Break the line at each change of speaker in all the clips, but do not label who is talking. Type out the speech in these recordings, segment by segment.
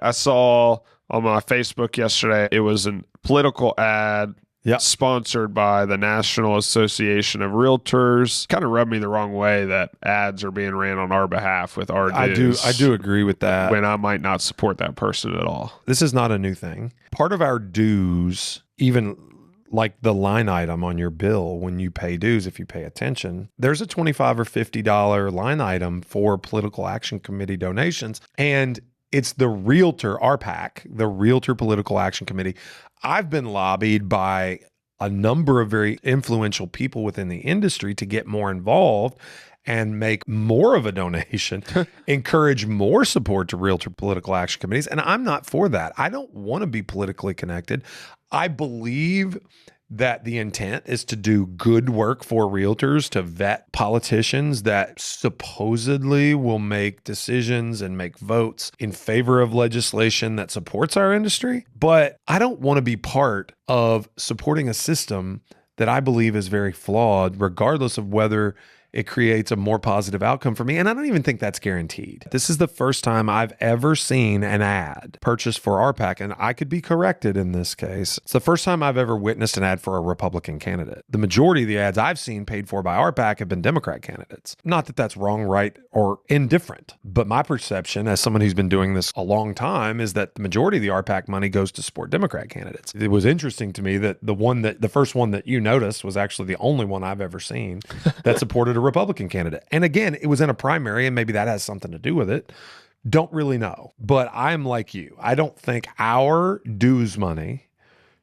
I saw on my Facebook yesterday, it was a political ad sponsored by the National Association of Realtors. Kind of rubbed me the wrong way that ads are being ran on our behalf with our dues.
I do agree with that.
When I might not support that person at all.
This is not a new thing. Part of our dues, even like the line item on your bill when you pay dues, if you pay attention, there's a $25 or $50 line item for political action committee donations. And it's the Realtor, RPAC, the Realtor Political Action Committee. I've been lobbied by a number of very influential people within the industry to get more involved and make more of a donation, encourage more support to Realtor Political Action Committees. And I'm not for that. I don't want to be politically connected. I believe that the intent is to do good work for realtors, to vet politicians that supposedly will make decisions and make votes in favor of legislation that supports our industry. But I don't want to be part of supporting a system that I believe is very flawed, regardless of whether it creates a more positive outcome for me. And I don't even think that's guaranteed. This is the first time I've ever seen an ad purchased for RPAC, and I could be corrected in this case. It's the first time I've ever witnessed an ad for a Republican candidate. The majority of the ads I've seen paid for by RPAC have been Democrat candidates. Not that that's wrong, right, or indifferent, but my perception as someone who's been doing this a long time is that the majority of the RPAC money goes to support Democrat candidates. It was interesting to me that the first one that you noticed was actually the only one I've ever seen that supported a Republican candidate. And again, it was in a primary, and maybe that has something to do with it. Don't really know. But I'm like you. I don't think our dues money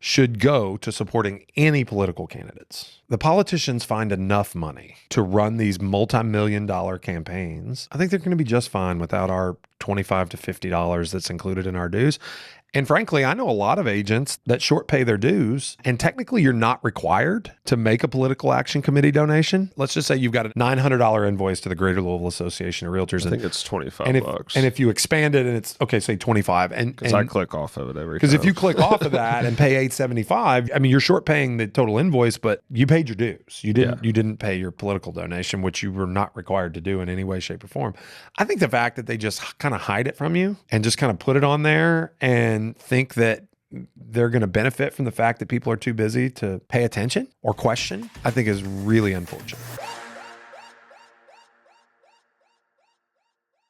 should go to supporting any political candidates. The politicians find enough money to run these multi-million-dollar campaigns. I think they're going to be just fine without our $25 to $50 that's included in our dues. And frankly, I know a lot of agents that short pay their dues, and technically you're not required to make a political action committee donation. Let's just say you've got a $900 invoice to the Greater Louisville Association of Realtors.
I think it's $25.
And if you expand it and it's, okay, say 25.
Because I click off of it every time.
Because if you click off of that and pay $875, I mean, you're short paying the total invoice, but you paid your dues. You didn't pay your political donation, which you were not required to do in any way, shape, or form. I think the fact that they just kind of hide it from you and just kind of put it on there and think that they're going to benefit from the fact that people are too busy to pay attention or question, I think is really unfortunate.